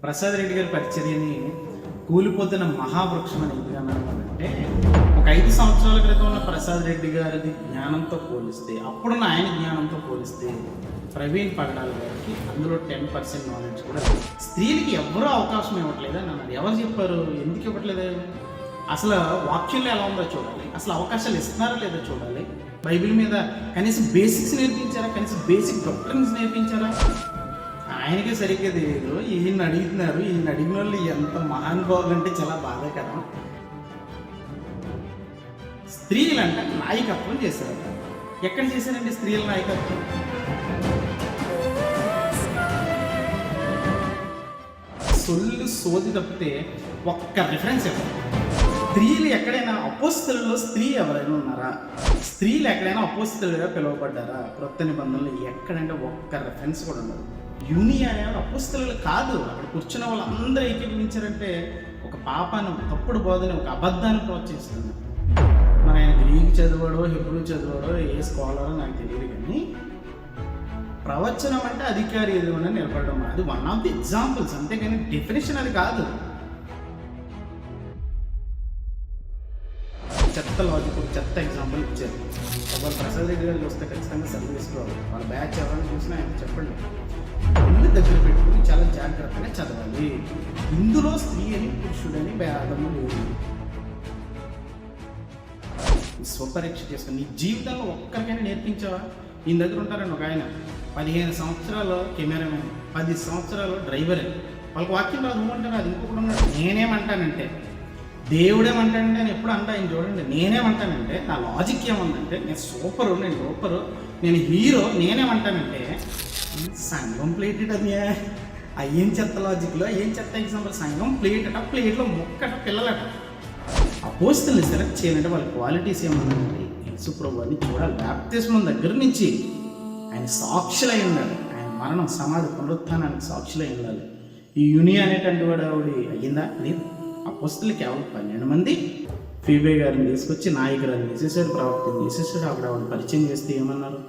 ప్రసాద్ రెడ్డి గారి పరిచర్యని కూలిపోతున్న మహావృక్షం అని ఎందుకు అన్నారంటే, ఒక 5 సంవత్సరాల క్రితం ఉన్న ప్రసాద్ రెడ్డి గారిది జ్ఞానంతో పోలిస్తే, అప్పుడున్న ఆయన జ్ఞానంతో పోలిస్తే ప్రవీణ్ పగడాల గారికి అందులో 10% నాలెడ్జ్ కూడా లేదు. స్త్రీలకి ఎవరూ అవకాశం ఇవ్వట్లేదు అని అన్నారు. ఎవరు చెప్పారు? ఎందుకు ఇవ్వట్లేదు? అసలు వాక్యంలో ఎలా ఉందో చూడాలి, అసలు అవకాశాలు ఇస్తున్నారా లేదో చూడాలి. బైబిల్ మీద కనీసం బేసిక్స్ నేర్పించారా? కనీసం బేసిక్ డాక్టర్స్ నేర్పించారా? ఆయనకే సరిగ్గా తెలియదు. ఈయన అడుగుతున్నారు. ఈయన అడిగిన వాళ్ళు ఎంత మహానుభావులు అంటే చాలా బాధాకరం. స్త్రీలంట నాయకత్వం చేశారు. ఎక్కడ చేశారండి స్త్రీల నాయకత్వం? సొల్లు సోది తప్పితే ఒక్క రిఫరెన్స్ ఇవ్వరు. స్త్రీలు ఎక్కడైనా అపోస్తలులో స్త్రీ ఎవరైనా ఉన్నారా? స్త్రీలు ఎక్కడైనా అపోస్తలుగా పిలువబడ్డారా? క్రొత్త నిబంధనలు ఎక్కడంటే ఒక్క రిఫరెన్స్ కూడా ఉండదు. యూనియన్ అనే అపోస్తలు కాదు. అక్కడ కూర్చున్న వాళ్ళందరూ ఏకీభవించారంటే ఒక పాపాన్ని, ఒక తప్పుడు బోధని, ఒక అబద్ధాన్ని ప్రోత్సహిస్తుంది. మరి ఆయన గ్రీక్ చదివాడో, హెబ్రూ చదివాడో, ఏ స్కాలరో నాకు తెలియదు. కానీ ప్రవచనం అంటే అధికారి ఎదుగున నిలబడడం, అది వన్ ఆఫ్ ది ఎగ్జాంపుల్స్, అంతేగాని డెఫినేషన్ అది కాదు. చెత్త లాజిక్, చెత్త ఎగ్జాంపుల్ ఇచ్చారు. ఒకవేళ ప్రసాద్ రెడ్డి గారు చూస్తే ఖచ్చితంగా సర్వ్ చేసుకోవాలి. వాళ్ళ బ్యాచ్ ఎవరైనా చూసినా ఆయన చెప్పండి, ఇల్లు దగ్గర పెట్టుకుని చాలా జాగ్రత్తగా చదవాలి. ఇందులో స్త్రీ అని పురుషుడని భేదము లేదు. స్వపరీక్ష చేసుకుని నీ జీవితంలో ఒక్కరికైనా నేర్పించావా? ఈయన దగ్గర ఉంటారండి ఒక ఆయన 15 సంవత్సరాలు కెమెరామెన్, 10 సంవత్సరాలు డ్రైవరే. వాళ్ళకి వాక్యం రాదు, నువ్వు అంటారు. అది ఇంకొకటి ఉన్నాడు. నేనేమంటానంటే, దేవుడేమంటానంటే నేను ఎప్పుడు అంటా, ఆయన చూడండి, నేనేమంటానంటే నా లాజిక్ ఏముందంటే, నేను సూపరు, నేను సూపరు, నేను హీరో, నేనేమంటానంటే సంఘం ప్లేటెడ్. అది ఏం చెత్త లాజిక్లో, ఏం చెత్త ఎగ్జాంపుల్. సంఘం ప్లేట్ అట, ప్లేట్లో మొక్కట, పిల్లలట. అపోస్తల్ని సెలెక్ట్ చేయాలంటే వాళ్ళ క్వాలిటీస్ ఏమన్నారండి? యేసుప్రభు అని చూడాలి. బాప్తిస్మం దగ్గర నుంచి ఆయన సాక్షులై ఉండాలి. ఆయన మరణం, సమాధి, పునరుత్థానానికి సాక్షులై ఉండాలి. ఈ యూనియన్ అనేటువంటి వాడు ఆవిడ అయ్యిందా? లేదు. అపోస్తలు కేవలం 12 మంది ఫీబే గారిని తీసుకొచ్చి నాయకురాలు చేసేసాడు, ప్రవక్తని చేసేసాడు. ఆవిడ పరిచయం చేస్తే ఏమన్నారు?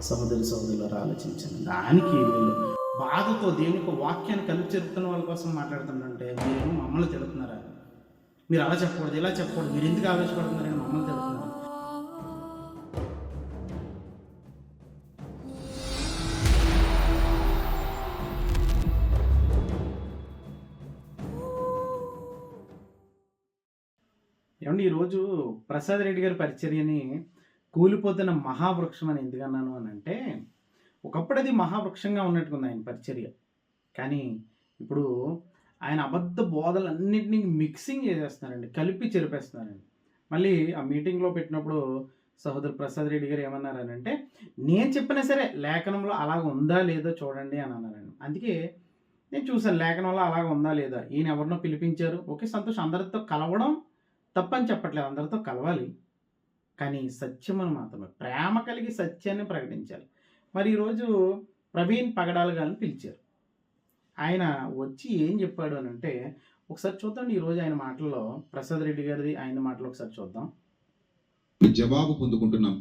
సహోదరులు ఆలోచించాను. దానికి వీళ్ళు బాధతో దేవునికి వాక్యాన్ని కలిపి చెప్తున్న వాళ్ళ కోసం మాట్లాడుతుంటే, మీరు మమ్మల్ని తిడుతున్నారా? మీరు అలా చెప్పకూడదు, ఇలా చెప్పకూడదు, మీరు ఎందుకు ఆవేశపడుతున్నారని మమ్మల్ని తిడుతున్నారు. ఏమండి, ఈరోజు ప్రసాద్ రెడ్డి గారి పరిచర్యని కూలిపోతున్న మహావృక్షం అని ఎందుకు అన్నాను అని అంటే, ఒకప్పుడు అది మహావృక్షంగా ఉన్నట్టుకుంది ఆయన పరిచర్య. కానీ ఇప్పుడు ఆయన అబద్ధ బోధలన్నింటినీ మిక్సింగ్ చేసేస్తున్నారండి, కలిపి చెరిపేస్తున్నారండి. మళ్ళీ ఆ మీటింగ్లో పెట్టినప్పుడు సహోదరు ప్రసాద్ రెడ్డి గారు ఏమన్నారని అంటే, నేను చెప్పినా సరే లేఖనంలో అలాగ ఉందా లేదో చూడండి అని అన్నారండి. అందుకే నేను చూశాను లేఖనంలో అలాగ ఉందా లేదా. ఈయన ఎవరినో పిలిపించారు, ఓకే సంతోషం, అందరితో కలవడం తప్పని చెప్పట్లేదు, అందరితో కలవాలి. కానీ సత్యమును మాత్రమే, ప్రేమ కలిగి సత్యాన్ని ప్రకటించాలి. మరి ఈరోజు ప్రవీణ్ పగడాల గారిని పిలిచారు. ఆయన వచ్చి ఏం చెప్పాడు అని అంటే, ఒకసారి చూద్దాం ఈరోజు ఆయన మాటల్లో, ప్రసాద్ రెడ్డి గారిది ఆయన మాటలు ఒకసారి చూద్దాం. జవాబు పొందుకుంటున్నాం.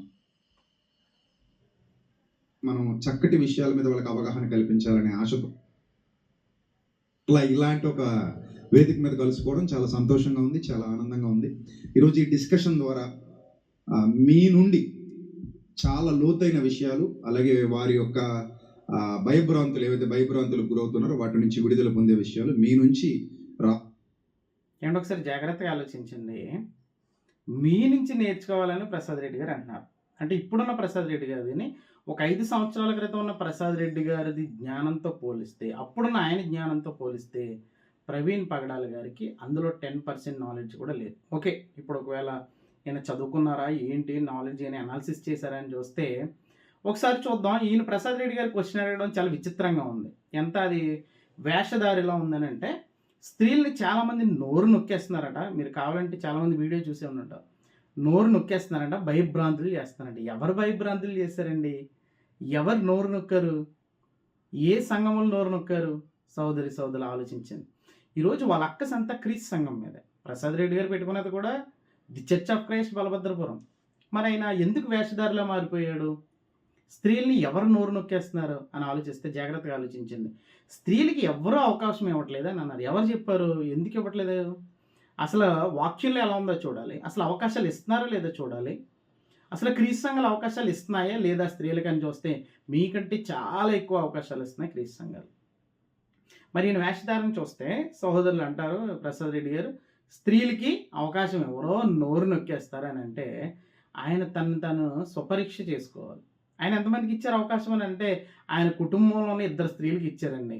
మనం చక్కటి విషయాల మీద వాళ్ళకి అవగాహన కల్పించాలనే ఆశతో ఇలాంటి ఒక వేదిక మీద కలుసుకోవడం చాలా సంతోషంగా ఉంది, చాలా ఆనందంగా ఉంది. ఈరోజు ఈ డిస్కషన్ ద్వారా మీ నుండి చాలా లోతైన విషయాలు, అలాగే వారి యొక్క భయభ్రాంతులు, ఏవైతే భయభ్రాంతులకు గురవుతున్నారో వాటి నుంచి విడుదల పొందే విషయాలు మీ నుంచి ఏమంటే ఒకసారి జాగ్రత్తగా ఆలోచించండి. మీ నుంచి నేర్చుకోవాలని ప్రసాద్ రెడ్డి గారు అంటున్నారు. అంటే ఇప్పుడున్న ప్రసాద్ రెడ్డి గారిని ఒక 5 సంవత్సరాల క్రితం ఉన్న ప్రసాద్ రెడ్డి గారిది జ్ఞానంతో పోలిస్తే, అప్పుడున్న ఆయన జ్ఞానంతో పోలిస్తే ప్రవీణ్ పగడాల గారికి అందులో 10% నాలెడ్జ్ కూడా లేదు. ఓకే, ఇప్పుడు ఒకవేళ ఈయన చదువుకున్నారా ఏంటి, నాలెడ్జ్ అని అనాలిసిస్ చేశారా అని చూస్తే ఒకసారి చూద్దాం. ఈయన ప్రసాద్ రెడ్డి గారి క్వశ్చన్ అడగడం చాలా విచిత్రంగా ఉంది. ఎంత అది వేషధారిలా ఉందని అంటే, స్త్రీల్ని చాలామంది నోరు నొక్కేస్తున్నారట. మీరు కావాలంటే చాలామంది వీడియో చూసే ఉన్నట్టు, నోరు నొక్కేస్తున్నారంట, భయభ్రాంతులు చేస్తున్నారంట. ఎవరు భయభ్రాంతులు చేశారండి? ఎవరు నోరు నొక్కారు? ఏ సంఘములు నోరు నొక్కారు? సోదరులు ఆలోచించండి. ఈరోజు వాళ్ళ అక్క సంత క్రీస్తు సంఘం మీద ప్రసాద్ రెడ్డి గారు పెట్టుకున్నది కూడా the church of Christ Balabhadrapuram. మరి ఆయన ఎందుకు వేషధారిలా మారిపోయాడు? స్త్రీల్ని ఎవరు నోరు నొక్కేస్తున్నారు అని ఆలోచిస్తే జాగ్రత్తగా ఆలోచించండి. స్త్రీలకి ఎవ్వరూ అవకాశం ఇవ్వట్లేదు అని అన్నారు. ఎవరు చెప్పారు? ఎందుకు ఇవ్వట్లేదు? అసలు వాక్యంలో ఎలా ఉందో చూడాలి. అసలు అవకాశాలు ఇస్తున్నారో లేదో చూడాలి. అసలు క్రీస్తు సంఘాలు అవకాశాలు ఇస్తున్నాయా లేదా స్త్రీలకని చూస్తే మీకంటే చాలా ఎక్కువ అవకాశాలు ఇస్తున్నాయి క్రీస్తు సంఘాలు. మరి ఈయన వేషధారణ చూస్తే సహోదరులు అంటారు ప్రసాద్ రెడ్డి గారు, స్త్రీలకి అవకాశం ఎవరో నోరు నొక్కేస్తారని అంటే ఆయన తను స్వపరీక్ష చేసుకోవాలి. ఆయన ఎంతమందికి ఇచ్చారు అవకాశం అని అంటే ఆయన కుటుంబంలోనే 2 స్త్రీలకి ఇచ్చారండి.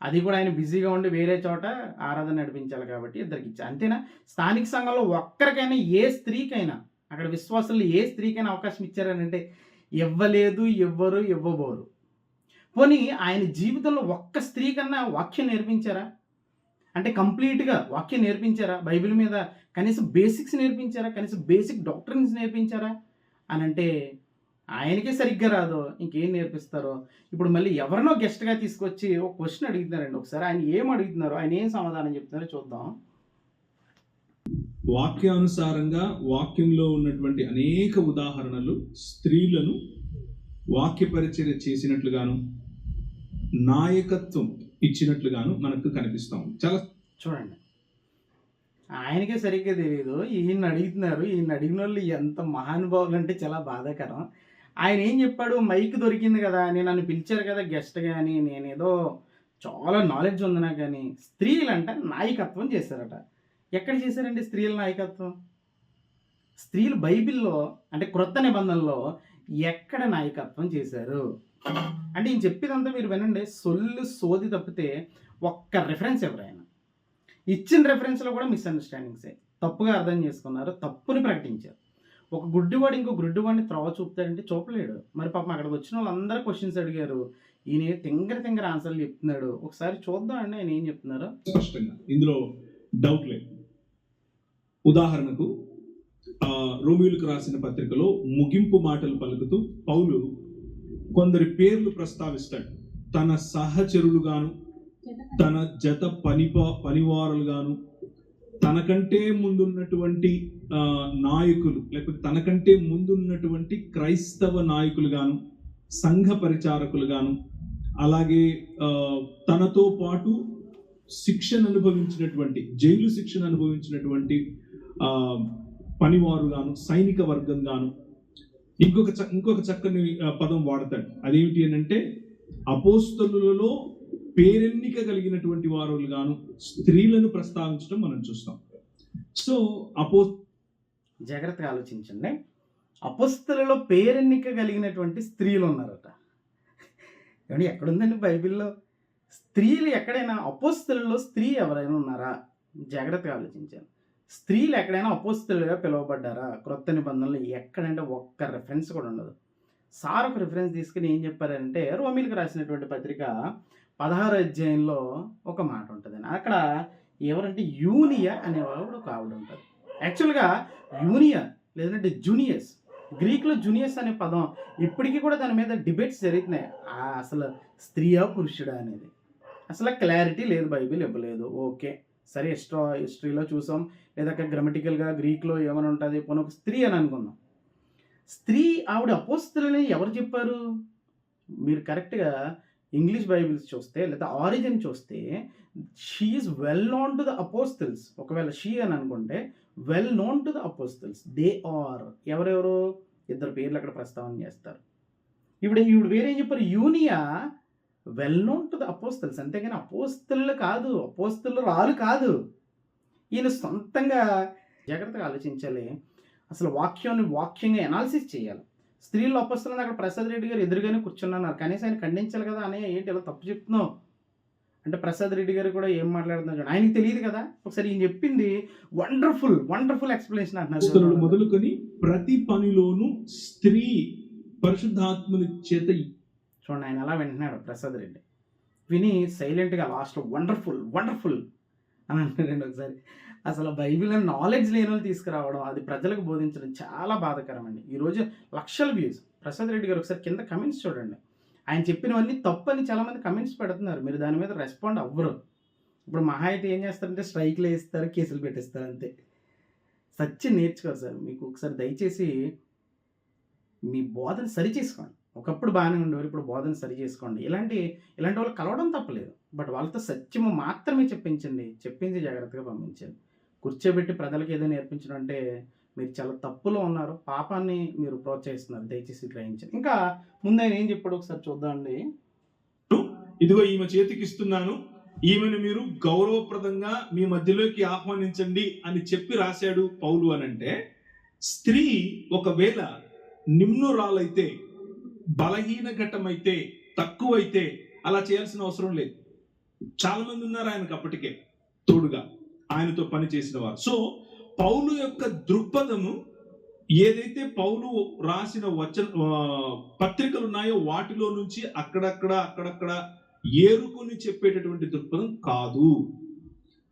అది కూడా ఆయన బిజీగా ఉండి వేరే చోట ఆరాధన నడిపించాలి కాబట్టి 2కి ఇచ్చారు. అంతేనా? స్థానిక సంఘంలో ఒక్కరికైనా ఏ స్త్రీకైనా అక్కడ విశ్వాసులు ఏ స్త్రీకైనా అవకాశం ఇచ్చారని అంటే ఇవ్వలేదు, ఎవ్వరు ఇవ్వబోరు. పోనీ ఆయన జీవితంలో ఒక్క స్త్రీ కన్నా వాక్యం నేర్పించారా? అంటే కంప్లీట్గా వాక్యం నేర్పించారా? బైబిల్ మీద కనీసం బేసిక్స్ నేర్పించారా? కనీసం బేసిక్ డాక్టరీన్స్ నేర్పించారా అని అంటే ఆయనకే సరిగ్గా రాదో ఇంకేం నేర్పిస్తారో. ఇప్పుడు మళ్ళీ ఎవరినో గెస్ట్గా తీసుకొచ్చి ఒక క్వశ్చన్ అడుగుతున్నారండి. ఒకసారి ఆయన ఏం అడుగుతున్నారో, ఆయన ఏం సమాధానం చెప్తున్నారో చూద్దాం. వాక్యానుసారంగా వాక్యంలో ఉన్నటువంటి అనేక ఉదాహరణలు స్త్రీలను వాక్య పరిచర్య చేసినట్లుగాను నాయకత్వం ఇచ్చినట్లుగాను మనకు కనిపిస్తాం. చాలా చూడండి, ఆయనకే సరిగ్గా తెలియదు, ఈయన అడుగుతున్నారు. ఈయన అడిగిన వాళ్ళు ఎంత మహానుభావులు అంటే చాలా బాధాకరం. ఆయన ఏం చెప్పాడు? మైక్ దొరికింది కదా, నేను నన్ను పిలిచారు కదా గెస్ట్గా అని, నేనేదో చాలా నాలెడ్జ్ ఉంది నాకు కానీ స్త్రీలంట నాయకత్వం చేశారట. ఎక్కడ చేశారండి స్త్రీల నాయకత్వం? స్త్రీలు బైబిల్లో అంటే క్రొత్త నిబంధనలో ఎక్కడ నాయకత్వం చేశారు అంటే ఈయన చెప్పేదంతా మీరు వినండి, సోది తప్పితే ఒక్క రెఫరెన్స్ ఎవరైనా ఇచ్చిన రెఫరెన్స్లో కూడా మిస్అండర్స్టాండింగ్సే, తప్పుగా అర్థం చేసుకున్నారు, తప్పుని ప్రకటించారు. ఒక గుడ్డివాడు ఇంకో గుడ్డివాడిని త్రోవ చూపుతాడంటే చూపలేడు. మరి పాపం అక్కడికి వచ్చిన వాళ్ళందరూ క్వశ్చన్స్ అడిగారు, ఈయన తింగర ఆన్సర్లు చెప్తున్నాడు. ఒకసారి చూద్దాం అండి ఆయన ఏం చెప్తున్నారో. స్పష్టంగా ఇందులో డౌట్ లేదు. ఉదాహరణకు రోమియోలకు రాసిన పత్రికలో ముగింపు మాటలు పలుకుతూ పౌలు కొందరి పేర్లు ప్రస్తావిస్తాడు. తన సహచరులుగాను, తన జత పనివారులుగాను, తనకంటే ముందున్నటువంటి నాయకులు, లేకపోతే తనకంటే ముందున్నటువంటి క్రైస్తవ నాయకులుగాను, సంఘ పరిచారకులుగాను, అలాగే తనతో పాటు శిక్షణ అనుభవించినటువంటి, జైలు శిక్షణ అనుభవించినటువంటి పనివారుగాను, సైనిక వర్గంగాను, ఇంకొక చక్కని పదం వాడతాడు. అదేమిటి అని అంటే అపోస్తలులలో పేరెన్నిక కలిగినటువంటి వారుగాను స్త్రీలను ప్రస్తావించడం మనం చూస్తాం. సో జాగ్రత్తగా ఆలోచించండి, అపోస్తలులలో పేరెన్నిక కలిగినటువంటి స్త్రీలు ఉన్నారట. ఏమంటే ఎక్కడుందండి బైబిల్లో? స్త్రీలు ఎక్కడైనా అపోస్తలులలో స్త్రీ ఎవరైనా ఉన్నారా? జాగ్రత్తగా ఆలోచించాను. స్త్రీలు ఎక్కడైనా అపోస్తలులుగా పిలువబడ్డారా? క్రొత్త నిబంధనలు ఎక్కడంటే ఒక్క రెఫరెన్స్ కూడా ఉండదు. సార్ ఒక రిఫరెన్స్ తీసుకుని ఏం చెప్పారంటే రోమిలకు రాసినటువంటి పత్రిక 16వ అధ్యాయంలో ఒక మాట ఉంటుందండి. అక్కడ ఎవరంటే యూనియా అనేవాడు ఒక ఆవిడ ఉంటుంది. యాక్చువల్గా యూనియా లేదంటే జూనియస్, గ్రీక్లో జూనియస్ అనే పదం ఇప్పటికీ కూడా దాని మీద డిబేట్స్ జరుగుతున్నాయి. అసలు స్త్రీయా పురుషుడా అనేది అసలు క్లారిటీ లేదు, బైబిల్ ఇవ్వలేదు. ఓకే సరే, హిస్టరీలో చూసాం, లేదా గ్రామటికల్గా గ్రీక్లో ఏమైనా ఉంటుంది, పోనీ ఒక స్త్రీ అని అనుకుందాం. స్త్రీ ఆవిడ అపోస్తలని ఎవరు చెప్పారు? మీరు కరెక్ట్గా ఇంగ్లీష్ బైబిల్స్ చూస్తే లేదా ఆరిజిన్ చూస్తే she is well known to the apostles. ఒకవేళ షీ అని అనుకుంటే well known to the apostles. They are ఎవరెవరు? 2 పేర్లు అక్కడ ప్రస్తావన చేస్తారు. ఈవిడ వేరేం చెప్పారు? Junia well known to the apostles. అంతేగాని అపోస్తలు కాదు, అపోస్తలు రాలు కాదు. ఈయన సొంతంగా జాగ్రత్తగా ఆలోచించాలి. అసలు వాక్యంగా ఎనాలిసిస్ చేయాలి. స్త్రీలు అపోస్తలు అక్కడ ప్రసాద్ రెడ్డి గారు ఎదురుగానే కూర్చున్నారు, కనీసం ఆయన ఖండించాలి కదా. అనే ఏంటి ఇలా తప్పు చెప్తున్నావు అంటే ప్రసాద్ రెడ్డి గారు కూడా ఏం మాట్లాడుతున్నారు చూడండి, ఆయనకి తెలియదు కదా. ఒకసారి ఈయన చెప్పింది వండర్ఫుల్ ఎక్స్ప్లెనేషన్ అంటున్నారు. మొదలుకొని ప్రతి పనిలోనూ స్త్రీ పరిశుద్ధాత్మని చేత చూడండి, ఆయన అలా వింటున్నాడు ప్రసాద్ రెడ్డి. విని సైలెంట్గా లాస్ట్ వండర్ఫుల్ అని అంటారండి. ఒకసారి అసలు బైబిల్ నాలెడ్జ్ లేని వాళ్ళు తీసుకురావడం, అది ప్రజలకు బోధించడం చాలా బాధాకరం అండి. ఈరోజు లక్షల వ్యూస్. ప్రసాద్ రెడ్డి గారు ఒకసారి కింద కమెంట్స్ చూడండి, ఆయన చెప్పినవన్నీ తప్పని చాలామంది కమెంట్స్ పెడుతున్నారు. మీరు దాని మీద రెస్పాండ్ అవ్వరు. ఇప్పుడు మహా అయితే ఏం చేస్తారంటే స్ట్రైక్లు వేస్తారు, కేసులు పెట్టిస్తారు, అంతే. సత్యం నేర్చుకోరు సార్. మీకు ఒకసారి దయచేసి మీ బోధన సరి చేసుకోండి. ఒకప్పుడు బాగానే ఉండేవారు, ఇప్పుడు బోధన సరి చేసుకోండి. ఇలాంటి వాళ్ళు కలవడం తప్పలేదు. బట్ వాళ్ళతో సత్యము మాత్రమే చెప్పించండి. చెప్పించి జాగ్రత్తగా పంపించండి. కూర్చోబెట్టి ప్రజలకు ఏదో నేర్పించడం అంటే మీరు చాలా తప్పులో ఉన్నారు. పాపాన్ని మీరు ప్రోత్సహిస్తున్నారు. దయచేసి గ్రహించండి. ఇంకా ముందు ఆయన ఏం చెప్పాడు ఒకసారి చూద్దామండి. ఇదిగో ఈమె చేతికి ఇస్తున్నాను, ఈమెను మీరు గౌరవప్రదంగా మీ మధ్యలోకి ఆహ్వానించండి అని చెప్పి రాశాడు పౌలు. అనంటే స్త్రీ ఒకవేళ నిమ్నురాలైతే, బలహీన ఘట్టమైతే, తక్కువైతే అలా చేయాల్సిన అవసరం లేదు. చాలా మంది ఉన్నారు ఆయనకు అప్పటికే తోడుగా ఆయనతో పని చేసిన వారు. సో పౌలు యొక్క దృక్పథము ఏదైతే పౌలు రాసిన పత్రికలు ఉన్నాయో వాటిలో నుంచి అక్కడక్కడ ఏరుకొని చెప్పేటటువంటి దృక్పథం కాదు.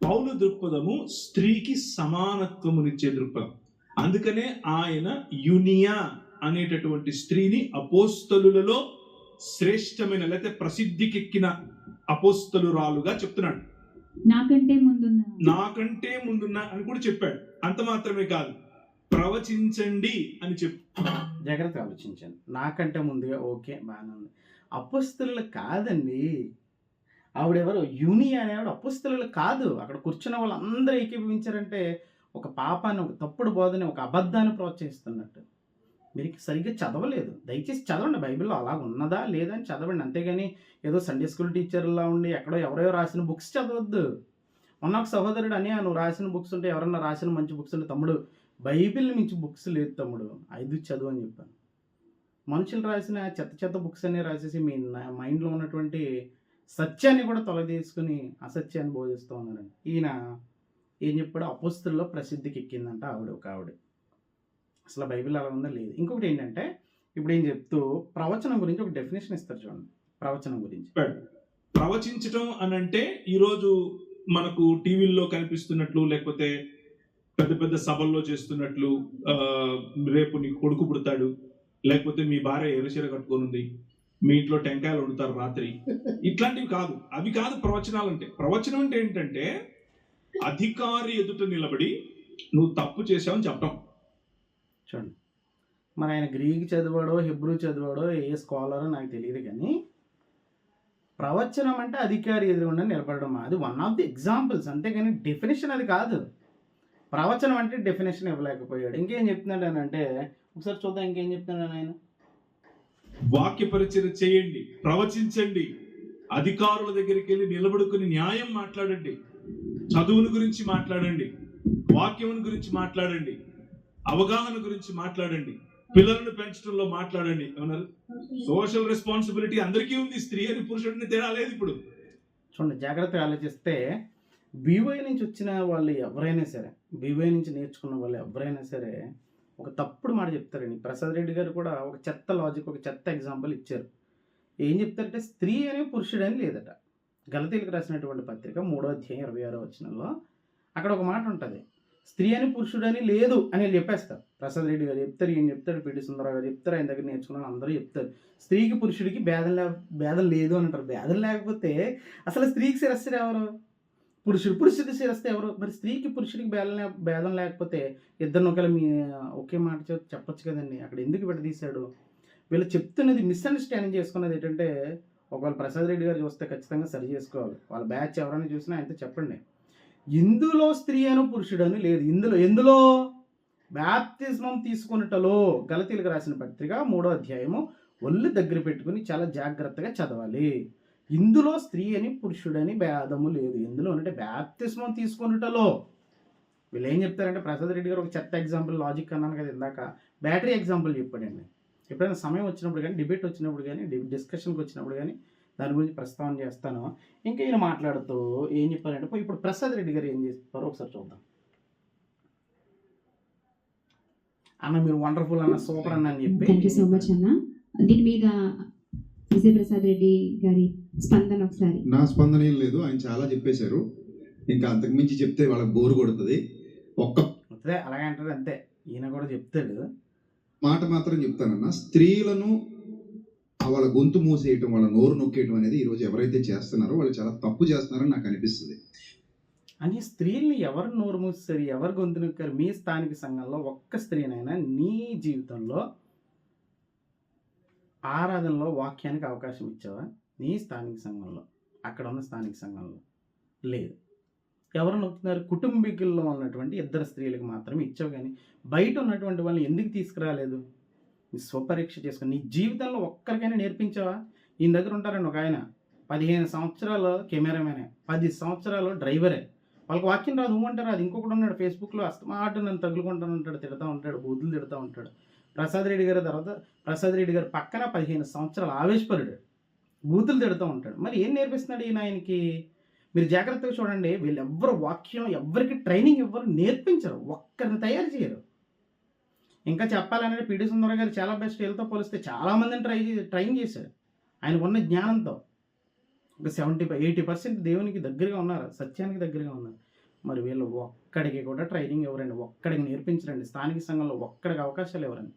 పౌలు దృక్పథము స్త్రీకి సమానత్వమునిచ్చే దృక్పథం. అందుకనే ఆయన యునియా అనేటటువంటి స్త్రీని అపోస్తలులలో శ్రేష్టమైన లేకపోతే ప్రసిద్ధికెక్కిన అపోస్తలురాలుగా చెప్తున్నాడు. నాకంటే ముందున్న అని కూడా చెప్పాడు. అంత మాత్రమే కాదు, ప్రవచించండి అని చెప్పాడు. జాగ్రత్తగా ఆలోచించండి. నాకంటే ముందుగా ఓకే, బాగానే ఉంది. అపోస్తలులు కాదండి ఆవిడెవరు, యూనియా అనేవాడు అపోస్తలులు కాదు. అక్కడ కూర్చున్న వాళ్ళందరూ ఏకీభవించారంటే ఒక పాపాన్ని, ఒక తప్పుడు బోధని, ఒక అబద్ధాన్ని ప్రోత్సహిస్తున్నట్టు. మీరు సరిగ్గా చదవలేదు. దయచేసి చదవండి. బైబిల్లో అలా ఉన్నదా లేదా అని చదవండి. అంతేగాని ఏదో సండే స్కూల్ టీచర్లా ఉండి ఎక్కడో ఎవరో రాసిన బుక్స్ చదవద్దు. మొన్న ఒక సహోదరుడు అని, నువ్వు రాసిన బుక్స్ ఉంటే, ఎవరన్నా రాసిన మంచి బుక్స్ ఉంటే, తమ్ముడు బైబిల్ మించి బుక్స్ లేదు తమ్ముడు, 5 చదువు అని చెప్పాను. మనుషులు రాసిన చెత్త బుక్స్ అన్నీ రాసేసి మీ మైండ్లో ఉన్నటువంటి సత్యాన్ని కూడా తొలగదీసుకుని అసత్యాన్ని బోధిస్తూ ఉన్నాడండి. ఈయన ఏం చెప్పాడు, అపోస్తలుల్లో ప్రసిద్ధికి ఎక్కిందంట ఆవిడ. అసలు బైబిల్ అలా ఉందా లేదు. ఇంకొకటి ఏంటంటే ఇప్పుడు ఏం చెప్తూ ప్రవచనం గురించి ఒక డెఫినేషన్ ఇస్తారు చూడండి. ప్రవచనం గురించి ప్రవచించటం అని అంటే ఈరోజు మనకు టీవీల్లో కనిపిస్తున్నట్లు, లేకపోతే పెద్ద పెద్ద సభల్లో చేస్తున్నట్లు, రేపు నీ కొడుకు పుడతాడు, లేకపోతే మీ భార్య ఎర్రచీర కట్టుకొని ఉంది, మీ ఇంట్లో టెంకాయలు వండుతారు రాత్రి, ఇట్లాంటివి కాదు. అవి కాదు ప్రవచనాలు అంటే. ప్రవచనం అంటే ఏంటంటే అధికారి ఎదుట నిలబడి నువ్వు తప్పు చేసావని చెప్పడం. చూడండి, మరి ఆయన గ్రీక్ చదివాడో హెబ్రూ చదివాడో ఏ స్కాలరో నాకు తెలియదు, కానీ ప్రవచనం అంటే అధికారి ఎదురుగుండా నిలబడడం. అది వన్ ఆఫ్ ది ఎగ్జాంపుల్స్, అంతేగాని డెఫినేషన్ అది కాదు. ప్రవచనం అంటే డెఫినేషన్ ఇవ్వలేకపోయాడు. ఇంకేం చెప్తున్నాడు అని అంటే ఒకసారి చూద్దాం. ఇంకేం చెప్తున్నాడు ఆయన, వాక్య పరిచయం చేయండి, ప్రవచించండి, అధికారుల దగ్గరికి వెళ్ళి నిలబడుకుని న్యాయం మాట్లాడండి, చదువుని గురించి మాట్లాడండి, వాక్యం గురించి మాట్లాడండి, అవగాహన గురించి మాట్లాడండి, పిల్లలను పెంచడంలో మాట్లాడండి. ఏమన్నారు, సోషల్ రెస్పాన్సిబిలిటీ అందరికీ ఉంది. స్త్రీ అని పురుషుడిని తేడా లేదు. ఇప్పుడు చూడండి, జాగ్రత్తగా ఆలోచిస్తే బీవై నుంచి వచ్చిన వాళ్ళు ఎవరైనా సరే, బీవై నుంచి నేర్చుకున్న వాళ్ళు ఎవరైనా సరే ఒక తప్పుడు మాట చెప్తారండి. ప్రసాద్ రెడ్డి గారు కూడా ఒక చెత్త లాజిక్, ఒక చెత్త ఎగ్జాంపుల్ ఇచ్చారు. ఏం చెప్తారంటే స్త్రీ అనే పురుషుడు అని లేదట. గలతీలకు రాసినటువంటి పత్రిక 3వ అధ్యాయం 26వ వచనంలో అక్కడ ఒక మాట ఉంటుంది, స్త్రీ అని పురుషుడు అని లేదు అని చెప్పేస్తారు. ప్రసాద్ రెడ్డి గారు చెప్తారు, ఈయన చెప్తాడు, పిటి సుందరరావు గారు చెప్తారు, ఆయన దగ్గర నేర్చుకున్న అందరూ చెప్తారు స్త్రీకి పురుషుడికి భేదం లేదు అని అంటారు. భేదం లేకపోతే అసలు స్త్రీకి శిరస్సు ఎవరు, పురుషుడికి శిరస్సు ఎవరు? మరి స్త్రీకి పురుషుడికి భేదం లేకపోతే ఇద్దరిని ఒకే మాట చెప్పొచ్చు కదండి. అక్కడ ఎందుకు విడదీశాడు? వీళ్ళు చెప్తున్నది మిస్అండర్స్టాండింగ్ చేసుకున్నది ఏంటంటే, ఒకవేళ ప్రసాద్ రెడ్డి గారు చూస్తే ఖచ్చితంగా సరి చేసుకోవాలి. వాళ్ళ బ్యాచ్ ఎవరైనా చూసినా ఆయనతో చెప్పండి, ఇందులో స్త్రీ అను పురుషుడని లేదు. ఎందులో బాప్తిస్మం తీసుకున్నటలో, గలతీలకు రాసిన పత్రిక 3వ అధ్యాయము ఒళ్ళు దగ్గర పెట్టుకుని చాలా జాగ్రత్తగా చదవాలి. ఇందులో స్త్రీ అని పురుషుడని భేదము లేదు. ఎందులో అంటే బాప్తిస్మం తీసుకున్నటలో. వీళ్ళు ఏం చెప్తారంటే, ప్రసాద్ రెడ్డి గారు ఒక చెత్త ఎగ్జాంపుల్ లాజిక్ అన్నాను కదా ఇందాక, బ్యాటరీ ఎగ్జాంపుల్ చెప్పాడండి. ఎప్పుడైనా సమయం వచ్చినప్పుడు కానీ, డిబేట్ వచ్చినప్పుడు కానీ, డిస్కషన్కి వచ్చినప్పుడు కానీ దాని గురించి ప్రస్తావన చేస్తాను. ఇంకా ఈయన మాట్లాడుతూ ఏం చెప్పారంటే, ఇప్పుడు ప్రసాద్ రెడ్డి గారు ఏం చేస్తారో ఒకసారి చూద్దాం. అన్న మీరు వండర్ఫుల్ అన్న, సూపర్ అన్న అని చెప్పి. థ్యాంక్ యూ సో మచ్ అన్న. దీని మీద విజయ్ ప్రసాద్ రెడ్డి గారి స్పందన ఒకసారి. నా స్పందన ఏం లేదు, ఆయన చాలా చెప్పేశారు. ఇంకా అంతకుమించి చెప్తే వాళ్ళకి బోరు కొడుతుంది. అలాగే అంటారు అంతే. ఈయన కూడా చెప్తాడు. మాట మాత్రం చెప్తానన్న, స్త్రీలను వాళ్ళ గొంతు మూసేయటం, వాళ్ళ నోరు నొక్కేయటం అనేది ఈరోజు ఎవరైతే చేస్తున్నారో వాళ్ళు చాలా తప్పు చేస్తున్నారని నాకు అనిపిస్తుంది. అని స్త్రీల్ని ఎవరు నోరు మూసారు, ఎవరు గొంతు నొక్కారు? మీ స్థానిక సంఘంలో ఒక్క స్త్రీనైనా నీ జీవితంలో ఆరాధనలో వాక్యానికి అవకాశం ఇచ్చావా నీ స్థానిక సంఘంలో? అక్కడ ఉన్న స్థానిక సంఘంలో లేదు. ఎవరు నొక్కుతున్నారు? కుటుంబీకుల్లో ఉన్నటువంటి ఇద్దరు స్త్రీలకు మాత్రమే ఇచ్చావు, కానీ బయట ఉన్నటువంటి వాళ్ళని ఎందుకు తీసుకురాలేదు? నీ స్వపరీక్ష చేసుకుని నీ జీవితంలో ఒక్కరికైనా నేర్పించావా? ఈయన దగ్గర ఉంటారండి ఒక ఆయన 15 సంవత్సరాలు కెమెరామెనే, 10 సంవత్సరాలు డ్రైవరే. వాళ్ళకి వాక్యం రాదు అంటారు. అది ఇంకొకటి ఉన్నాడు ఫేస్బుక్లో అస్తమాట నన్ను తగులుకుంటాను ఉంటాడు, తిడతా ఉంటాడు, బూతులు తిడతా ఉంటాడు. ప్రసాద్ రెడ్డి గారి తర్వాత ప్రసాద్ రెడ్డి గారు పక్కన 15 సంవత్సరాలు ఆవేశపరుడు, బూతులు తిడుతూ ఉంటాడు. మరి ఏం నేర్పిస్తున్నాడు ఈయన ఆయనకి? మీరు జాగ్రత్తగా చూడండి. వీళ్ళెవ్వరు వాక్యం ఎవరికి ట్రైనింగ్ ఇవ్వరు, నేర్పించరు, ఒక్కరిని తయారు చేయరు. ఇంకా చెప్పాలంటే పిడి సుందర గారు చాలా బెస్ట్. వీళ్ళతో పోలిస్తే చాలామందిని ట్రైన్ చేశారు ఆయనకు ఉన్న జ్ఞానంతో. ఒక 70-80% దేవునికి దగ్గరగా ఉన్నారు, సత్యానికి దగ్గరగా ఉన్నారు. మరి వీళ్ళు ఒక్కడికి కూడా ట్రైనింగ్ ఎవరండి, ఒక్కడికి నేర్పించరండి. స్థానిక సంఘంలో ఒక్కడికి అవకాశాలు ఎవరండి?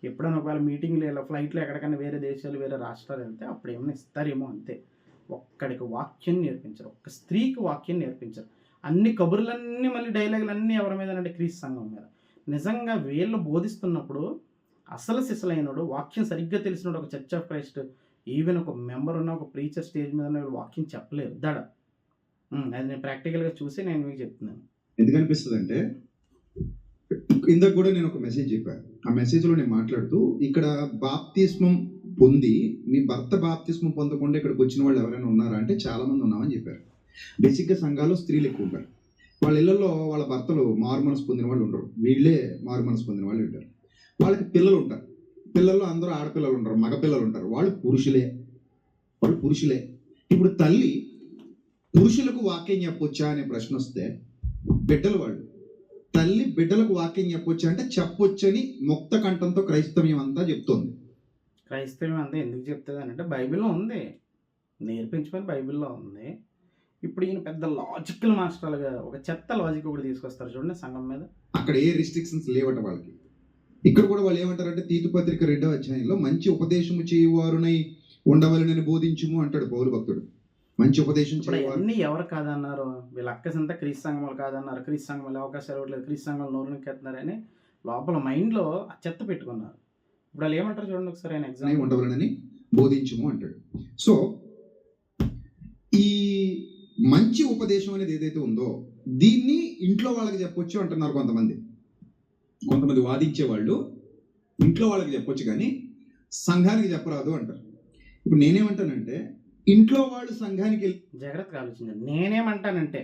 ఎప్పుడైనా ఒకవేళ మీటింగ్లు ఇలా ఫ్లైట్లో ఎక్కడికైనా వేరే దేశాలు వేరే రాష్ట్రాలు వెళ్తే అప్పుడు ఏమైనా ఇస్తారేమో అంతే. ఒక్కడికి వాక్యం నేర్పించరు, ఒక్క స్త్రీకి వాక్యం నేర్పించరు. అన్ని కబుర్లన్నీ మళ్ళీ డైలాగులన్నీ ఎవరి మీద అంటే క్రీస్తు సంఘం మీద. నిజంగా వీళ్ళు బోధిస్తున్నప్పుడు అసలు సిసలైనడు, వాక్యం సరిగ్గా తెలిసినడు, ఒక చర్చ్ ఆఫ్ క్రైస్ట్ ఈవెన్ ఒక మెంబర్ ఉన్న ఒక ప్రీచర్ స్టేజ్ మీద వీళ్ళు వాక్యం చెప్పలేరు దడ. అది నేను ప్రాక్టికల్గా చూసి నేను మీకు చెప్తున్నాను. ఎందుకు అనిపిస్తుంది అంటే, ఇందాక కూడా నేను ఒక మెసేజ్ చెప్పాను. ఆ మెసేజ్లో నేను మాట్లాడుతూ ఇక్కడ బాప్తిస్మం పొంది మీ భర్త బాప్తిస్మం పొందకుండా ఇక్కడికి వచ్చిన వాళ్ళు ఎవరైనా ఉన్నారా అంటే చాలామంది ఉన్నామని చెప్పారు. బేసిక్గా సంఘాల్లో స్త్రీలు ఎక్కువ ఉంటారు. వాళ్ళ ఇళ్లలో వాళ్ళ భర్తలు మారు మనసు పొందిన వాళ్ళు ఉండరు, వీళ్ళే మారు మనసు పొందిన వాళ్ళు ఉంటారు. వాళ్ళకి పిల్లలు ఉంటారు, పిల్లల్లో అందరూ ఆడపిల్లలు ఉంటారు, మగపిల్లలు ఉంటారు, వాళ్ళు పురుషులే. ఇప్పుడు తల్లి పురుషులకు వాక్యం చెప్పొచ్చా అనే ప్రశ్న వస్తే బిడ్డలు వాళ్ళు తల్లి బిడ్డలకు వాక్యం చెప్పొచ్చా అంటే చెప్పొచ్చని ముక్త కంఠంతో క్రైస్తవ్యం అంతా చెప్తోంది. క్రైస్తవ్యం అంతా ఎందుకు చెప్తుంది అంటే బైబిల్లో ఉంది, నేర్పించమని బైబిల్లో ఉంది. ఇప్పుడు ఈయన పెద్ద లాజికల్ మాస్టర్లుగా ఒక చెత్త లాజిక్ ఒకటి తీసుకొస్తారు చూడండి సంఘం మీద. అక్కడ ఏ రిస్ట్రిక్షన్స్ లేవట వాళ్ళకి. ఇక్కడ కూడా వాళ్ళు ఏమంటారంటే తీతుపత్రిక 2వ అధ్యాయంలో మంచి ఉపదేశము చేయువారునై ఉండవలనని బోధించుము అంటాడు పౌలు భక్తుడు. మంచి ఉపదేశం అన్ని ఎవరు కాదన్నారు? వీళ్ళ అక్కసంతా క్రీస్తు సంఘములు కాదన్నారు, క్రీస్తు సంఘం అవకాశాలు ఇవ్వట్లేదు, క్రీస్తు సంఘాలు నోరు నొక్కేస్తున్నారని లోపల మైండ్లో ఆ చెత్త పెట్టుకున్నారు. ఇప్పుడు వాళ్ళు ఏమంటారు చూడండి ఒకసారి, ఆయన ఎగ్జామ్ ఉండవలనని బోధించుము అంటాడు. సో ఈ మంచి ఉపదేశం అనేది ఏదైతే ఉందో దీన్ని ఇంట్లో వాళ్ళకి చెప్పొచ్చు అంటున్నారు కొంతమంది వాదించే వాళ్ళు. ఇంట్లో వాళ్ళకి చెప్పొచ్చు కానీ సంఘానికి చెప్పరాదు అంటారు. ఇప్పుడు నేనేమంటానంటే ఇంట్లో వాళ్ళు సంఘానికి జాగ్రత్తగా ఆలోచించండి. నేనేమంటానంటే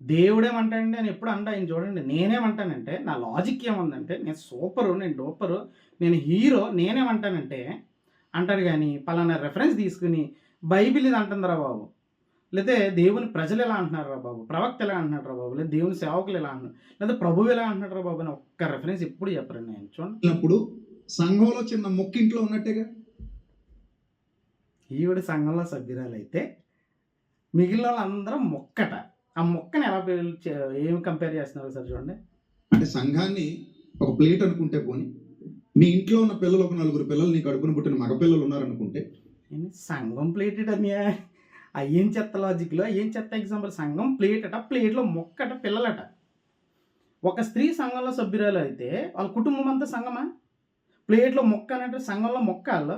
దేవుడేమంటానండి అని ఎప్పుడు అంట ఆయన చూడండి. నేనేమంటానంటే నా లాజిక్ ఏముందంటే నేను సూపరు, నేను డూపరు, నేను హీరో, నేనేమంటానంటే అంటాడు. కానీ పలానా రెఫరెన్స్ తీసుకుని బైబిల్ ఇది అంటుందిరా బాబు, లేదా దేవుని ప్రజలు ఎలా అంటున్నారు రా బాబు, ప్రవక్త ఎలా అంటున్నాడు రా బాబు, లేదా దేవుని సేవకులు ఎలా అంటున్నారు, లేదా ప్రభువు ఎలా అంటున్నాడు రా బాబు అని ఒక్క రెఫరెన్స్ ఎప్పుడు చెప్పరండి ఆయన చూడండి. అప్పుడు సంఘంలో చిన్న మొక్కింట్లో ఉన్నట్టేగా. ఈవిడ సంఘంలో సభ్యురాలు అయితే మిగిలిన వాళ్ళందరూ మొక్కట. ఆ మొక్కని ఎలా ఏమి కంపేర్ చేస్తున్నారు సార్ చూడండి. అంటే సంఘాన్ని ఒక ప్లేట్ అనుకుంటే పోని, మీ ఇంట్లో ఉన్న పిల్లలు ఒక 4 పిల్లలు, నీకు అడుపున పుట్టిన మగపిల్లలు ఉన్నారనుకుంటే సంఘం ప్లేట్ అన్యా అయ్యేం చెత్త లాజిక్లో, ఏం చెత్త ఎగ్జాంపుల్. సంఘం ప్లేట్ అట, ప్లేట్లో మొక్కట, పిల్లలట. ఒక స్త్రీ సంఘంలో సభ్యురాలు అయితే వాళ్ళ కుటుంబం అంతా సంఘమా? ప్లేట్లో మొక్క అంటే సంఘంలో మొక్క. వాళ్ళు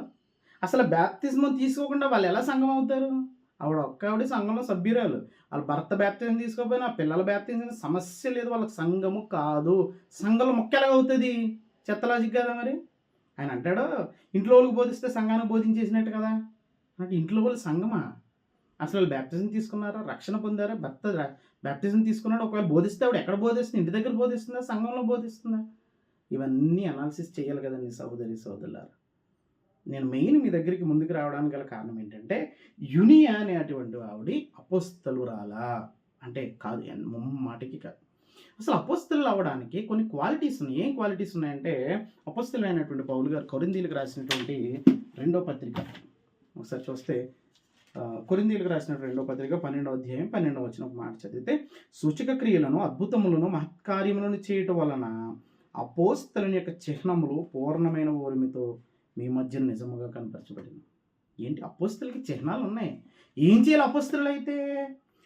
అసలు బ్యాప్తిజం తీసుకోకుండా వాళ్ళు ఎలా సంఘం అవుతారు? ఆవిడ సంఘంలో సభ్యురాలు, వాళ్ళ భర్త బ్యాప్తిజం తీసుకోకపోయినా ఆ పిల్లల బ్యాప్తిజం సమస్య లేదు, వాళ్ళకి సంఘము కాదు. సంఘంలో మొక్క ఎలాగ అవుతుంది? చెత్త లాజిక్ కదా. మరి ఆయన అంటాడు ఇంట్లో వాళ్ళకి బోధిస్తే సంఘానికి బోధించేసినట్టు కదా. అంటే ఇంట్లో వాళ్ళు సంఘమా? అసలు వాళ్ళు బ్యాప్తిజం తీసుకున్నారా, రక్షణ పొందారా? భర్త బ్యాప్తిజం తీసుకున్నాడు, ఒకవేళ బోధిస్తే ఆవిడ ఎక్కడ బోధిస్తుంది? ఇంటి దగ్గర బోధిస్తుందా, సంఘంలో బోధిస్తుందా? ఇవన్నీ అనాలిసిస్ చేయాలి కదండి సహోదరి సోదరులారా. నేను మెయిన్ మీ దగ్గరికి ముందుకు రావడానికి గల కారణం ఏంటంటే యునియా అనేటువంటి ఆవిడ అపోస్తలురాలా అంటే కాదు, మాటికి కాదు. అసలు అపోస్తలు అవ్వడానికి కొన్ని క్వాలిటీస్ ఉన్నాయి. ఏం క్వాలిటీస్ ఉన్నాయంటే అపోస్తలు అయినటువంటి పౌలు గారు కొరింథీయులకు రాసినటువంటి 2వ పత్రిక ఒకసారి చూస్తే, కొరింథీయులకు రాసిన 2వ పత్రిక 12వ అధ్యాయం 12వ వచనం ఒక మాట చదివితే, సూచక క్రియలను, అద్భుతములను, మహత్కార్యములను చేయటం వలన అపోస్తలుని యొక్క చిహ్నములు పూర్ణమైన ఓర్మితో మీ మధ్య నిజముగా కనపరచబడింది. ఏంటి అపోస్తలకి చిహ్నాలు ఉన్నాయి. ఏం చేయాలి అపోస్తలు అయితే?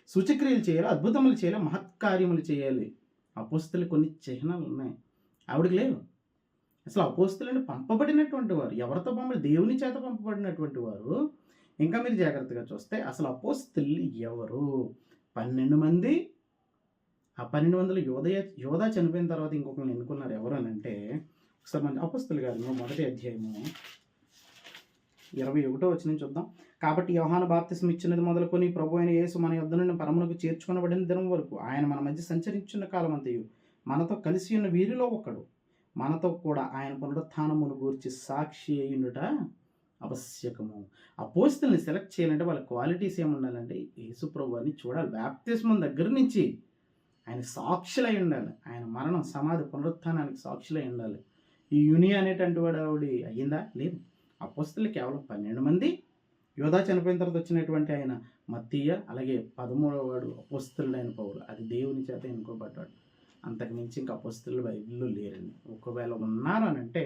సూచక్రియలు చేయాలి, అద్భుతములు చేయాలి, మహత్కార్యములు చేయాలి. అపోస్తలు కొన్ని చిహ్నాలు ఉన్నాయి, ఆవిడకి లేవు. అసలు అపోస్తులని పంపబడినటువంటి వారు, ఎవరితో పంపబడి? దేవుని చేత పంపబడినటువంటి వారు. ఇంకా మీరు జాగ్రత్తగా చూస్తే అసలు అపోస్తులు ఎవరు? 12 మంది. ఆ 12 మందిలో యోధా చనిపోయిన తర్వాత ఇంకొకరిని ఎన్నుకున్నారు. ఎవరు అని అంటే, ఒకసారి మన అపోస్తుల గారు మొదటి అధ్యాయము 21వ వచనం చూద్దాం. కాబట్టి యోహాను బాప్తిస్మం ఇచ్చినది మొదలుకొని ప్రభు అయిన యేసు మన యొద్ద నుండి పరమునకు చేర్చుకొనబడిన దినం వరకు ఆయన మన మధ్య సంచరించున్న కాలం అంతయు మనతో కలిసి ఉన్న వీరిలో ఒకడు, మనతో కూడా ఆయన పునరుత్థానమును గూర్చి సాక్షి అయ్యుండుట ఆవశ్యకము. అపోస్తుల్ని సెలెక్ట్ చేయాలంటే వాళ్ళ క్వాలిటీస్ ఏముండాలంటే, యేసు ప్రభువుని చూడాలి. బాప్తిస్మం దగ్గర నుంచి ఆయన సాక్షులై ఉండాలి. ఆయన మరణం, సమాధి, పునరుత్థానానికి సాక్షులై ఉండాలి. ఈ యుని అనేటువంటి వాడు అయ్యిందా? లేదు. అపోస్తులు కేవలం 12 మంది. యోధా చనిపోయిన తర్వాత వచ్చినటువంటి ఆయన మత్తీయ, అలాగే 13వ వాడు అపోస్తులుడైన పౌలు. అది దేవుని చేత ఎన్నుకోబడ్డాడు. అంతకు మించి ఇంకా అపోస్తులు బైబిల్లో లేరండి. ఒకవేళ ఉన్నారు అని అంటే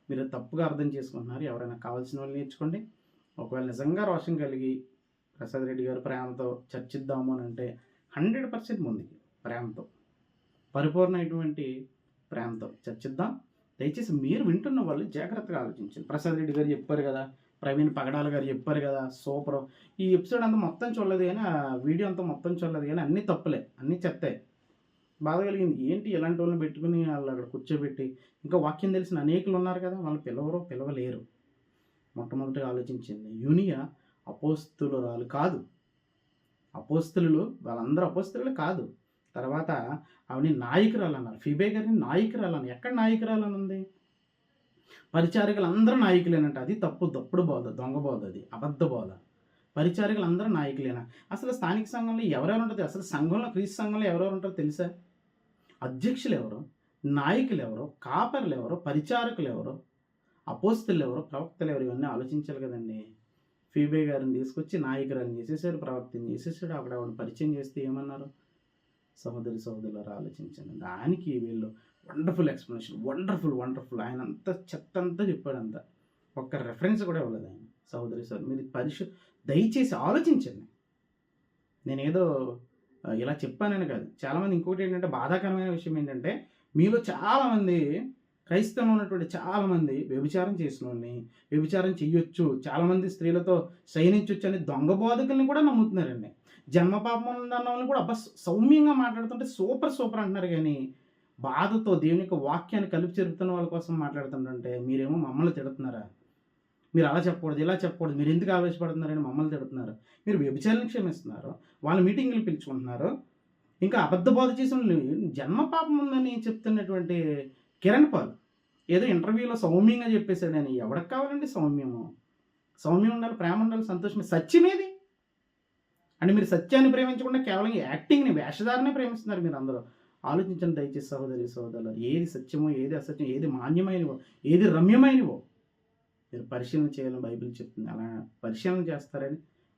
మీరు తప్పుగా అర్థం చేసుకుంటున్నారు. ఎవరైనా కావాల్సిన వాళ్ళు నేర్చుకోండి. ఒకవేళ నిజంగా రోషం కలిగి ప్రసాద్ రెడ్డి గారు ప్రేమతో చర్చిద్దాము అని అంటే 100% ముందుకి ప్రేమతో, పరిపూర్ణమైనటువంటి ప్రేమతో చర్చిద్దాం. దయచేసి మీరు వింటున్న వాళ్ళు జాగ్రత్తగా ఆలోచించండి. ప్రసాద్ రెడ్డి గారు చెప్పారు కదా, ప్రవీణ్ పగడాల గారు చెప్పారు కదా, సూపర్. ఈ ఎపిసోడ్ అంతా మొత్తం చూడలేదు కానీ, ఆ వీడియో అంతా మొత్తం చూడలేదు కానీ, అన్నీ తప్పులే, అన్నీ చెత్తాయి. బాధ కలిగింది. ఏంటి ఇలాంటి వాళ్ళని పెట్టుకుని వాళ్ళు అక్కడ కూర్చోబెట్టి, ఇంకా వాక్యం తెలిసిన అనేకులు ఉన్నారు కదా, వాళ్ళు పిలవలేరు. మొట్టమొదటిగా ఆలోచించింది యూనియా అపోస్తులురాలు కాదు. అపోస్తులు వాళ్ళందరూ అపోస్తులు కాదు. తర్వాత ఆవిడ నాయకురాలు అన్నారు. ఫీబే గారిని నాయకురాలు అని. ఎక్కడ నాయకురాలని ఉంది? పరిచారికలు అందరూ నాయకులేనంట. అది తప్పుడు బోధ, దొంగ బోధ, అది అబద్ధ బోధ. పరిచారికలు అందరూ నాయకులేనా? అసలు స్థానిక సంఘంలో ఎవరెవరు ఉంటుంది? అసలు సంఘంలో, క్రీస్తు సంఘంలో ఎవరెవరు ఉంటారో తెలుసా? అధ్యక్షులు ఎవరు, నాయకులు ఎవరు, కాపర్లు ఎవరు, పరిచారకులు ఎవరు, అపోస్తులు ఎవరు, ప్రవక్తలు ఎవరు? ఇవన్నీ ఆలోచించాలి కదండి. ఫీబే గారిని తీసుకొచ్చి నాయకురాలను చేసేసాడు, ప్రవక్తని చేసేసాడు. ఆవిడ పరిచయం చేస్తే ఏమన్నారు? సహోదరులారా ఆలోచించండి. దానికి వీళ్ళు వండర్ఫుల్ ఎక్స్ప్లెనేషన్, వండర్ఫుల్. ఆయన అంతా చెత్త అంతా చెప్పాడు. అంతా ఒక్క రెఫరెన్స్ కూడా ఇవ్వలేదు ఆయన. సహోదరి మీరు దయచేసి ఆలోచించండి. నేనేదో ఇలా చెప్పానని కాదు. చాలామంది ఇంకోటి ఏంటంటే, బాధాకరమైన విషయం ఏంటంటే, మీలో చాలామంది క్రైస్తవంలో ఉన్నటువంటి చాలామంది వ్యభిచారం చేసిన వాళ్ళని, వ్యభిచారం చెయ్యొచ్చు, చాలామంది స్త్రీలతో శయనించవచ్చు అని దొంగ బోధకుల్ని కూడా నమ్ముతున్నారండి. జన్మపాపం ఉందన్న వాళ్ళని కూడా సౌమ్యంగా మాట్లాడుతుంటే సూపర్ అంటున్నారు. కానీ బాధతో దేవుని యొక్క వాక్యాన్ని కలిపి చెరుపుతున్న వాళ్ళ కోసం మాట్లాడుతుంటే మీరేమో మమ్మల్ని తిడుతున్నారా? మీరు అలా చెప్పకూడదు, ఇలా చెప్పకూడదు, మీరు ఎందుకు ఆవేశపడుతున్నారని మమ్మల్ని తిడుతున్నారు. మీరు వ్యభిచారాన్ని క్షమిస్తున్నారు, వాళ్ళ మీటింగులు పిలుచుకుంటున్నారు. ఇంకా అబద్ధ బోధ చేసిన జన్మపాపం ఉందని చెప్తున్నటువంటి కిరణ్ పాల్ ఏదో ఇంటర్వ్యూలో సౌమ్యంగా చెప్పేశాడని. ఎవరికి కావాలండి సౌమ్యం ఉండాలి, ప్రేమ ఉండాలి, సంతోషం. సత్యమేది అంటే మీరు సత్యాన్ని ప్రేమించకుండా కేవలం యాక్టింగ్ని, వేషధారనే ప్రేమిస్తున్నారు. మీరు అందరూ ఆలోచించండి దయచేసి సహోదరులు. ఏది సత్యమో, ఏది అసత్యం, ఏది మాన్యమైనవో, ఏది రమ్యమైనవో మీరు పరిశీలన చేయాలని బైబిల్ చెప్తుంది. అలా పరిశీలన చేస్తారని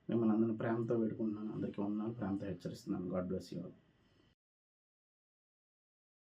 మిమ్మల్ని అందరిని ప్రేమతో వేడుకుంటున్నాను. అందరికీ వందనాలు, ప్రేమతో హెచ్చరిస్తున్నాను. God bless you all.